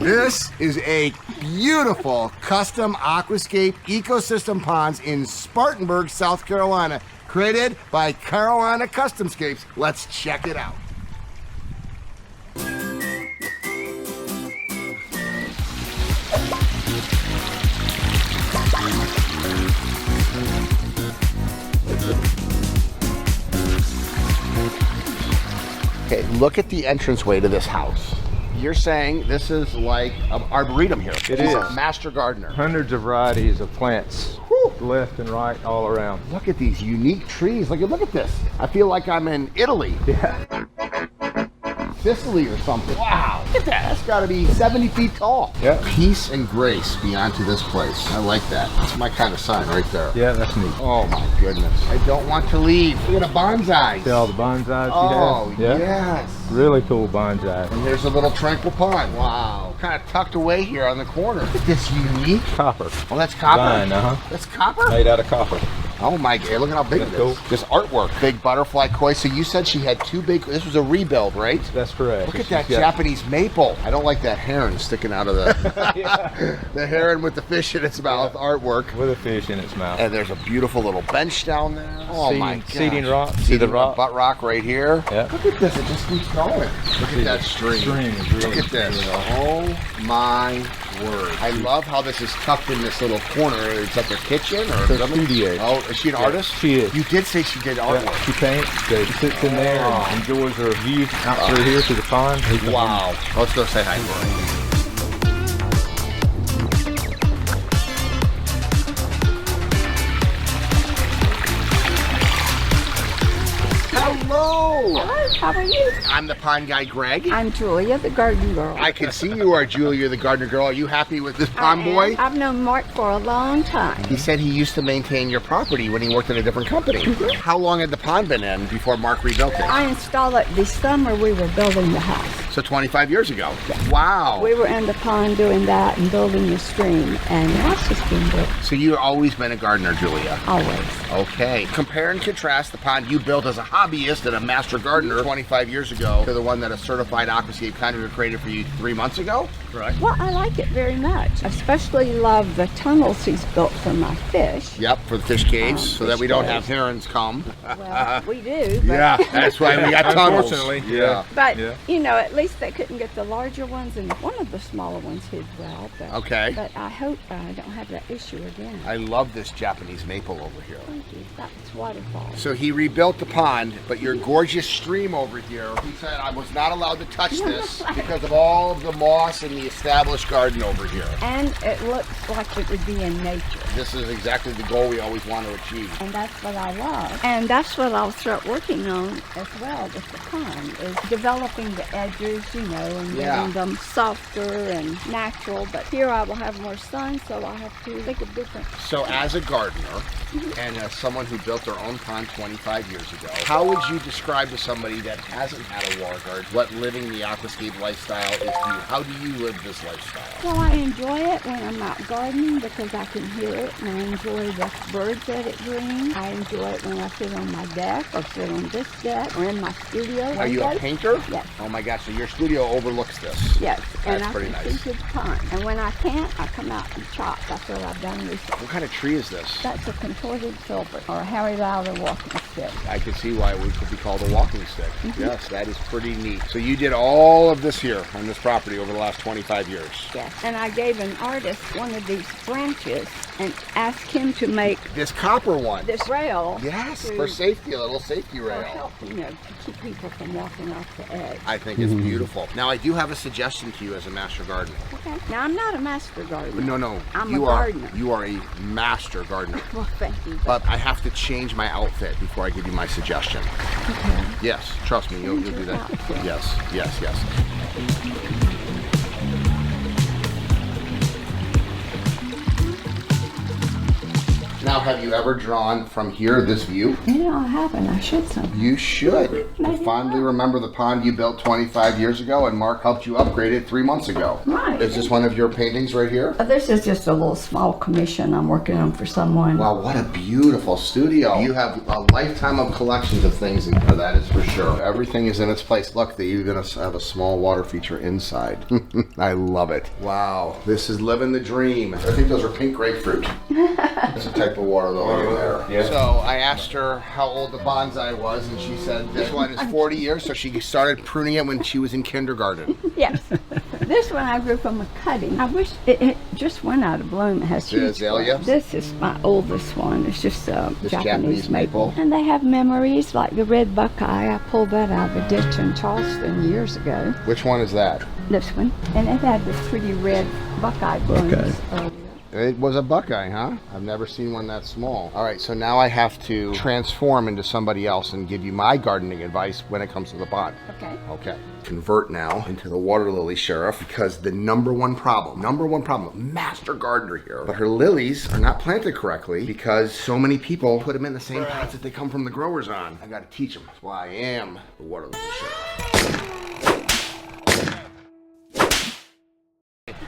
This is a beautiful custom Aquascape ecosystem ponds in Spartanburg, South Carolina, created by Carolina Customscapes. Let's check it out. Okay, look at the entranceway to this house. You're saying this is like an arboretum here. It is. Master gardener. Hundreds of varieties of plants, left and right, all around. Look at these unique trees. Look at this. I feel like I'm in Italy. Yeah. Sicily or something. Wow, look at that. That's got to be 70 feet tall. Yeah. Peace and grace be onto this place. I like that. That's my kind of sign right there. Yeah, that's neat. Oh my goodness. I don't want to leave. Look at the bonsai. See all the bonsais Oh, you have? yes. Really cool bonsai. And there's a little tranquil pond. Wow. Kind of tucked away here on the corner. Look at this unique. Copper. Oh, that's copper? Vine, That's copper? Made out of copper. Oh my God, look at how big it is. Cool. This artwork. Big butterfly koi. So you said she had two big, this was a rebuild, right? That's correct. Look at that Japanese maple. I don't like that heron sticking out of the, Yeah. the heron with the fish in its mouth artwork. With a fish in its mouth. And there's a beautiful little bench down there. Oh my God. Seating rock. See Seating the rock? butt rock right here. Yeah. Look at this, it just keeps going. Look at that stream. Look at this. Oh my word. I love how this is tucked in this little corner. It's like a kitchen or It's a something. studio. Oh, is she an artist? She is. You did say she did artwork. Yeah, she paints, so she sits in there and enjoys her view out through here to the pond. Wow. Let's go say hi to her. Hello. Hi, how are you? I'm the pond guy, Greg. I'm Julia, the garden girl. I can see you are Julia, the gardener girl. Are you happy with this pond boy? I've known Mark for a long time. He said he used to maintain your property when he worked in a different company. How long had the pond been in before Mark rebuilt it? I installed it the summer we were building the house. So 25 years ago. Wow. We were in the pond doing that and building the stream, and the house has been built So you've always been a gardener, Julia. always. Okay. Compare and contrast the pond you built as a hobbyist and a master gardener 25 years ago to the one that a certified Aquascape kind of created for you 3 months ago. Right. Well, I like it very much. Especially love the tunnels he's built for my fish. Yep, for the fish caves, so that fish we don't caves. have herons come. Well, we do. But, Yeah, that's why we got tunnels. Unfortunately, Yeah. But, Yeah. you know, at least they couldn't get the larger ones, and one of the smaller ones hid well. But, Okay. But I hope I don't have that issue again. I love this Japanese maple over here. Thank you. That's waterfall. So he rebuilt the pond, but your gorgeous stream over here, he said I was not allowed to touch this because of all of the moss and the established garden over here. And it looks like it would be in nature. This is exactly the goal we always want to achieve. And that's what I love. And that's what I'll start working on as well with the pond, is developing the edges, you know, and Yeah. getting them softer and natural. But here I will have more sun, so I'll have to make a difference. So as a gardener and as someone who built their own pond 25 years ago, how would you describe to somebody that hasn't had a wall garden what living the aquascape lifestyle is to you? How do you live this lifestyle? Well, I enjoy it when I'm out gardening because I can hear it, and I enjoy the birds that it brings. I enjoy it when I sit on my deck or sit on this deck or in my studio. Are you a painter? Yes. Oh my gosh, so your studio overlooks this. Yes, and That's I pretty can nice. see to the pond. And when I can't, I come out and chop. That's what I've done recently. What kind of tree is this? That's a contorted filbert, or a Harry Lowder walking stick. I can see why it could be called a walking stick. Yes, that is pretty neat. So you did all of this here on this property over the last 25 years. Yes. And I gave an artist one of these branches and asked him to make This copper one. this rail. Yes, to- for safety, a little safety for rail. help, you know, to keep people from walking off the edge. I think it's beautiful. Now I do have a suggestion to you as a master gardener. Okay. Now, I'm not a master gardener. No, I'm you a are gardener. you are a master gardener. Well, thank you. But I have to change my outfit before I give you my suggestion. Okay. Yes, trust me, you'll do that. Outfit. Yes. Now, have you ever drawn from here, this view? You know, I haven't. I should sometime. You should. I fondly remember the pond you built 25 years ago, and Mark helped you upgrade it 3 months ago. Right. Is this one of your paintings right here? This is just a little small commission I'm working on for someone. Wow, what a beautiful studio. You have a lifetime of collections of things in here, that is for sure. Everything is in its place. Look, that you're gonna have a small water feature inside. I love it. Wow, this is living the dream. I think those are pink grapefruit. It's a type of water lily in there. Yeah. So I asked her how old the bonsai was, and she said this one is 40 years, so she started pruning it when she was in kindergarten. Yes. This one I grew from a cutting. I wish it just went out of bloom. It has The huge azalea? flowers. This is my oldest one. It's just a This Japanese maple. maple. And they have memories like the red buckeye. I pulled that out of a ditch in Charleston years ago. Which one is that? This one. And it had this pretty red buckeye blooms. It was a buckeye, huh? I've never seen one that small. All right, so now I have to transform into somebody else and give you my gardening advice when it comes to the pond. Okay. Okay. Convert now into the water lily sheriff, because the number one problem, master gardener here, but her lilies are not planted correctly because so many people put them in the same pots that they come from the growers on. I gotta teach them. That's why I am the water lily sheriff.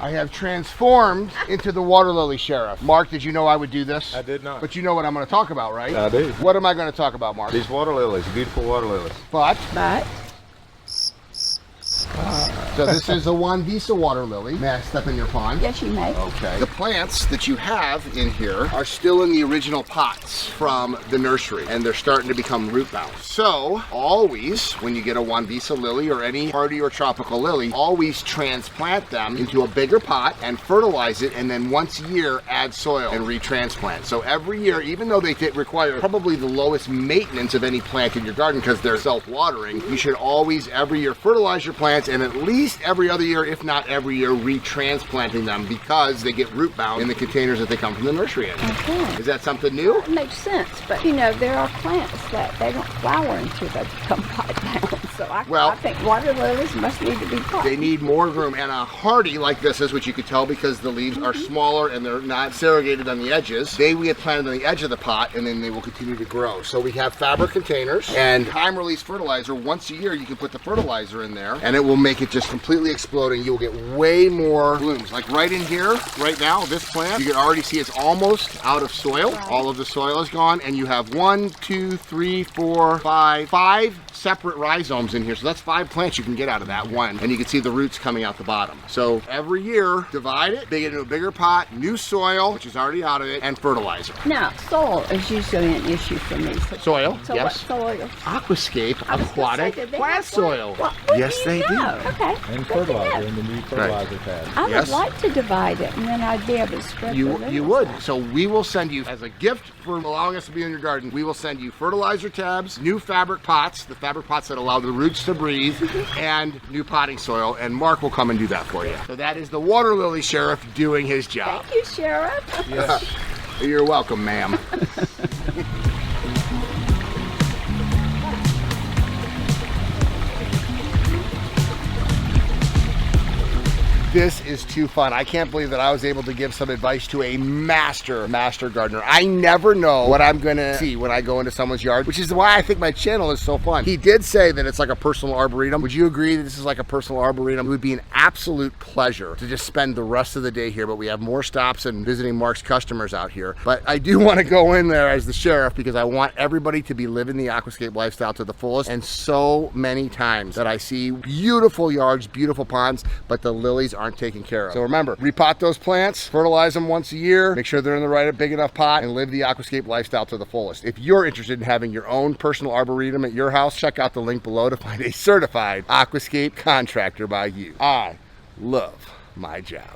I have transformed into the water lily sheriff. Mark, did you know I would do this? I did not. But you know what I'm going to talk about, right? I do. What am I going to talk about, Mark? These water lilies, beautiful water lilies. But, But so this is a Juan Visa water lily. May I step in your pond? yes, you may. Okay. The plants that you have in here are still in the original pots from the nursery, and they're starting to become root bound. So always, when you get a Juan Visa lily or any hardy or tropical lily, always transplant them into a bigger pot and fertilize it, and then once a year add soil and retransplant. So every year, even though they require probably the lowest maintenance of any plant in your garden because they're self-watering, you should always every year fertilize your plants, and at least every other year, if not every year, retransplanting them because they get root bound in the containers that they come from the nursery in. Okay. Is that something new? It makes sense, but you know, there are plants that they don't flower until they become pot bound. So I think water lilies must need to be pot. They need more room, and a hardy like this is, which you could tell because the leaves are smaller and they're not serrated on the edges. We have planted on the edge of the pot, and then they will continue to grow. So we have fabric containers and time-release fertilizer. Once a year, you can put the fertilizer in there, and it will make it just completely explode, and you'll get way more blooms. Like right in here, right now, this plant, you can already see it's almost out of soil. Right. All of the soil is gone, and you have 1, 2, 3, 4, 5 separate rhizomes in here. So that's 5 plants you can get out of that one, and you can see the roots coming out the bottom. So every year, divide it, make it into a bigger pot, new soil, which is already out of it, and fertilizer. Now, soil is usually an issue for me. Soil, So yes. what soil? Aquascape I was gonna aquatic say, did they plant have soil. What Yes, do they you do. know? Okay. And good to fertilizer know. in the new fertilizer tab. I Yes. would like to divide it, and then I'd be able to spread the You lilies would. out. So we will send you, as a gift for allowing us to be in your garden, we will send you fertilizer tabs, new fabric pots, the fabric pots that allow the roots to breathe, and new potting soil, and Mark will come and do that for you. So that is the water lily sheriff doing his job. Thank you, Sheriff. Yes. You're welcome, ma'am. This is too fun. I can't believe that I was able to give some advice to a master gardener. I never know what I'm gonna see when I go into someone's yard, which is why I think my channel is so fun. He did say that it's like a personal arboretum. Would you agree that this is like a personal arboretum? It would be an absolute pleasure to just spend the rest of the day here, but we have more stops and visiting Mark's customers out here. But I do want to go in there as the sheriff because I want everybody to be living the aquascape lifestyle to the fullest. And so many times that I see beautiful yards, beautiful ponds, but the lilies aren't taken care of. So remember, repot those plants, fertilize them once a year, make sure they're in the right big enough pot, and live the aquascape lifestyle to the fullest. If you're interested in having your own personal arboretum at your house, check out the link below to find a certified aquascape contractor by you. I love my job.